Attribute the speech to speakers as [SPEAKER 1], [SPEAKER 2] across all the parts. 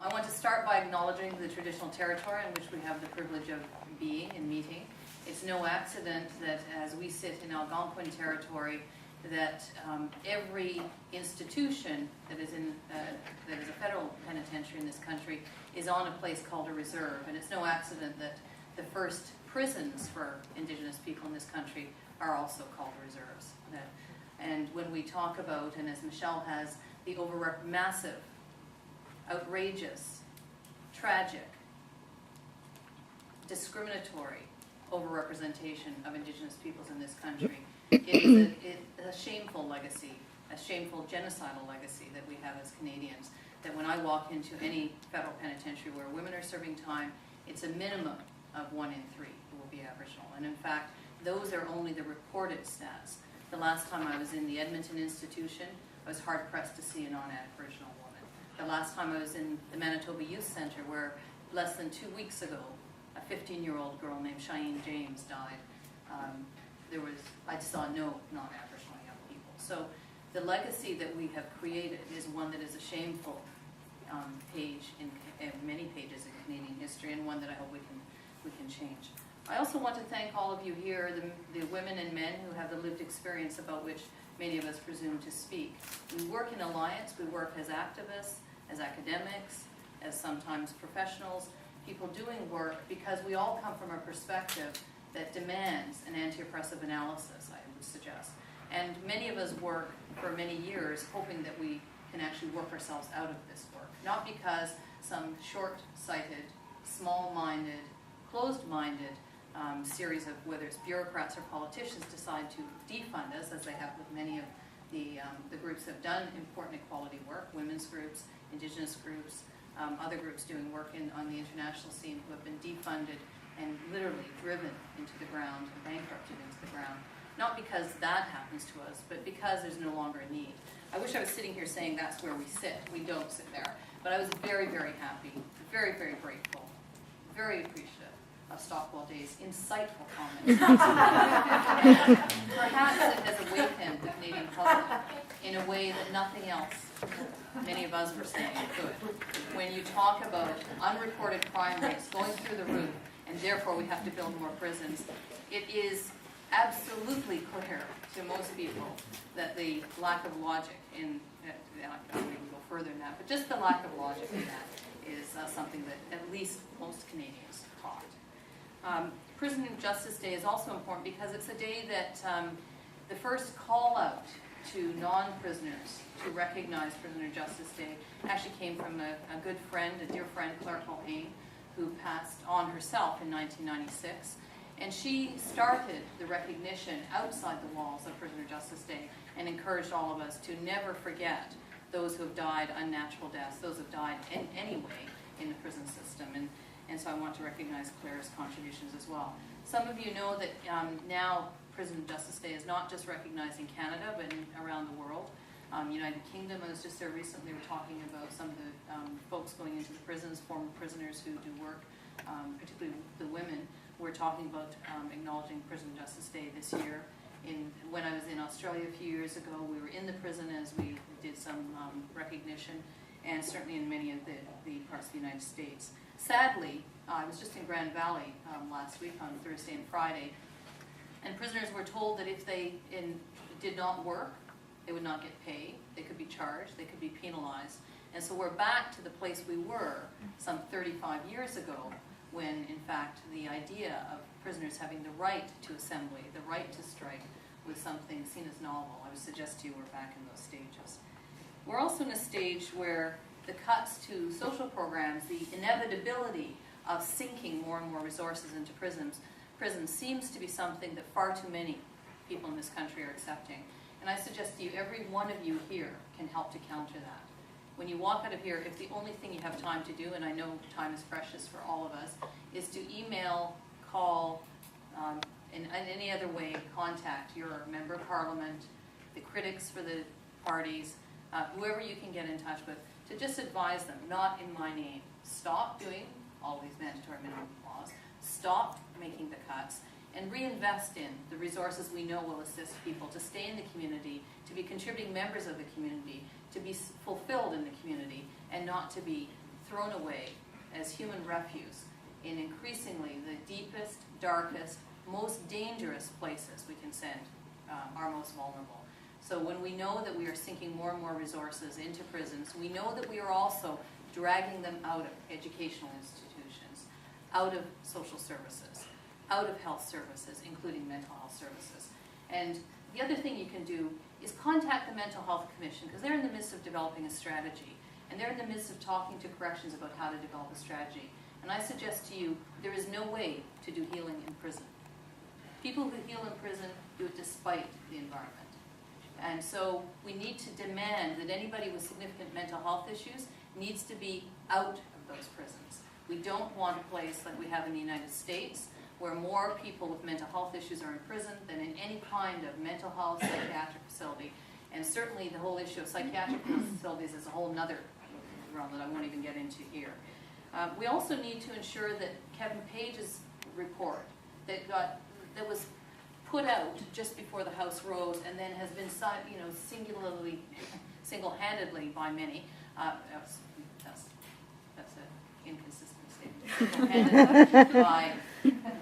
[SPEAKER 1] I want to start by acknowledging the traditional territory in which we have the privilege of being and meeting. It's no accident that as we sit in Algonquin territory, that every institution that is a federal penitentiary in this country is on a place called a reserve. And it's no accident that the first prisons for Indigenous people in this country are also called reserves. And when we talk about, and as Michelle has, the massive, outrageous, tragic, discriminatory overrepresentation of Indigenous peoples in this country, it is a shameful legacy, a shameful genocidal legacy that we have as Canadians, that when I walk into any federal penitentiary where women are serving time, it's a minimum of 1 in 3 who will be Aboriginal. And in fact, those are only the reported stats. The last time I was in the Edmonton institution, I was hard-pressed to see a non-Aboriginal woman. The last time I was in the Manitoba Youth Centre, where less than 2 weeks ago, a 15-year-old girl named Cheyenne James died, I saw no non-Aboriginal young people. So the legacy that we have created is one that is a shameful page in many pages in Canadian history, and one that I hope we can change. I also want to thank all of you here, the women and men who have the lived experience about which many of us presume to speak. We work in alliance, we work as activists, as academics, as sometimes professionals, people doing work, because we all come from a perspective that demands an anti-oppressive analysis, I would suggest. And many of us work for many years hoping that we can actually work ourselves out of this work. Not because some short-sighted, small-minded, closed-minded series of, whether it's bureaucrats or politicians, decide to defund us, as they have with many of the groups that have done important equality work, women's groups, Indigenous groups, other groups doing work on the international scene who have been defunded and literally driven into the ground, bankrupted into the ground. Not because that happens to us, but because there's no longer a need. I wish I was sitting here saying that's where we sit. We don't sit there. But I was very, very happy, very, very grateful, very appreciative of Stockwell Day's insightful comments. Perhaps it has awakened the Canadian public in a way that nothing else, many of us were saying, could. When you talk about unreported crime rates going through the roof, and therefore we have to build more prisons, it is absolutely clear to most people that the lack of logic in, I don't even go further than that, but just the lack of logic in that is something that at least most Canadians caught. Prison and Justice Day is also important because it's a day that the first call out to non-prisoners to recognize Prisoner Justice Day actually came from a good friend, a dear friend, Claire Culhane, who passed on herself in 1996. And she started the recognition outside the walls of Prisoner Justice Day and encouraged all of us to never forget those who have died unnatural deaths, those who have died in any way in the prison system. And so I want to recognize Claire's contributions as well. Some of you know that now Prison Justice Day is not just recognized in Canada, but around the world. United Kingdom, I was just there recently, we're talking about some of the folks going into the prisons, former prisoners who do work, particularly the women. We're talking about acknowledging Prison Justice Day this year. When I was in Australia a few years ago, we were in the prison as we did some recognition, and certainly in many of the parts of the United States. Sadly, I was just in Grand Valley last week on Thursday and Friday, and prisoners were told that if they did not work, they would not get paid, they could be charged, they could be penalized. And so we're back to the place we were some 35 years ago, when in fact the idea of prisoners having the right to assembly, the right to strike, was something seen as novel. I would suggest to you we're back in those stages. We're also in a stage where the cuts to social programs, the inevitability of sinking more and more resources into prisons seems to be something that far too many people in this country are accepting. And I suggest to you, every one of you here can help to counter that. When you walk out of here, if the only thing you have time to do, and I know time is precious for all of us, is to email, call, in any other way, contact your member of parliament, the critics for the parties, whoever you can get in touch with, to just advise them, not in my name. Stop doing all these mandatory minimum laws, stop making the cuts, and reinvest in the resources we know will assist people to stay in the community, to be contributing members of the community, to be fulfilled in the community, and not to be thrown away as human refuse in increasingly the deepest, darkest, most dangerous places we can send our most vulnerable. So when we know that we are sinking more and more resources into prisons, we know that we are also dragging them out of educational institutions, out of social services, out of health services, including mental health services. And the other thing you can do is contact the Mental Health Commission, because they're in the midst of developing a strategy, and they're in the midst of talking to corrections about how to develop a strategy. And I suggest to you, there is no way to do healing in prison. People who heal in prison do it despite the environment. And so we need to demand that anybody with significant mental health issues needs to be out of those prisons. We don't want a place like we have in the United States, where more people with mental health issues are in prison than in any kind of mental health psychiatric facility. And certainly the whole issue of psychiatric facilities is a whole nother realm that I won't even get into here. We also need to ensure that Kevin Page's report that was put out just before the House rose and then has been single-handedly by many, that's an inconsistent statement, single-handedly by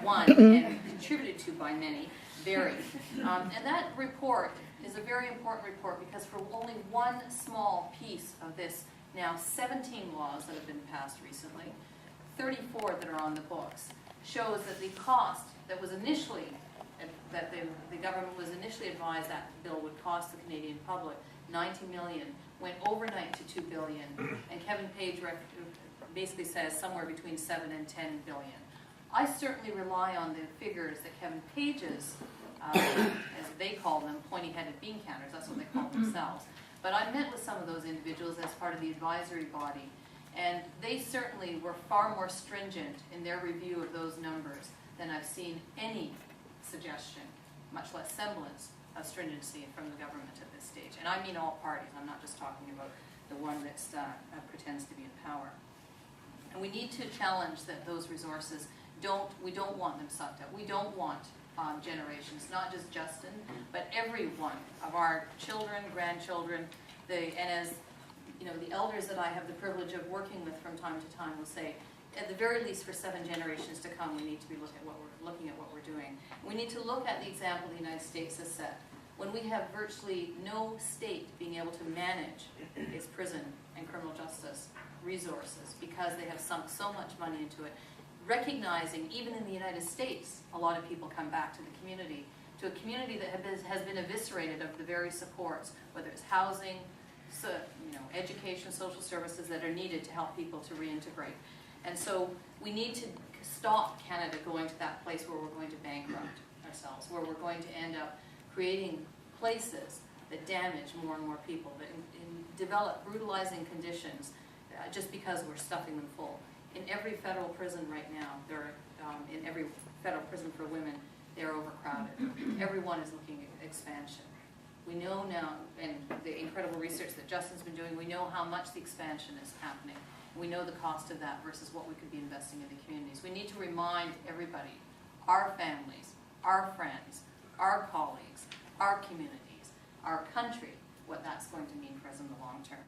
[SPEAKER 1] one and contributed to by many, very. And that report is a very important report because for only one small piece of this now 17 laws that have been passed recently, 34 that are on the books, shows that the cost that was initially, that the government was initially advised that bill would cost the Canadian public 90 million, went overnight to 2 billion, and Kevin Page basically says somewhere between 7 and 10 billion. I certainly rely on the figures that Kevin Page's, as they call them, pointy-headed bean counters, that's what they call themselves. But I met with some of those individuals as part of the advisory body, and they certainly were far more stringent in their review of those numbers than I've seen any suggestion, much less semblance of stringency from the government at this stage. And I mean all parties, I'm not just talking about the one that pretends to be in power. And we need to challenge that those resources we don't want them sucked up. We don't want generations, not just Justin, but every one of our children, grandchildren, and as you know, the elders that I have the privilege of working with from time to time will say, at the very least for 7 generations to come, we need to be looking at what we're doing. We need to look at the example the United States has set. When we have virtually no state being able to manage its prison and criminal justice resources because they have sunk so much money into it, recognizing even in the United States, a lot of people come back to the community, to a community that has been eviscerated of the very supports, whether it's housing, education, social services that are needed to help people to reintegrate. And so we need to stop Canada going to that place where we're going to bankrupt ourselves, where we're going to end up creating places that damage more and more people, that develop brutalizing conditions just because we're stuffing them full. In every federal prison right now, in every federal prison for women, they're overcrowded. Everyone is looking at expansion. We know now, and the incredible research that Justin's been doing, we know how much the expansion is happening. We know the cost of that versus what we could be investing in the communities. We need to remind everybody, our families, our friends, our colleagues, our communities, our country, what that's going to mean for us in the long term.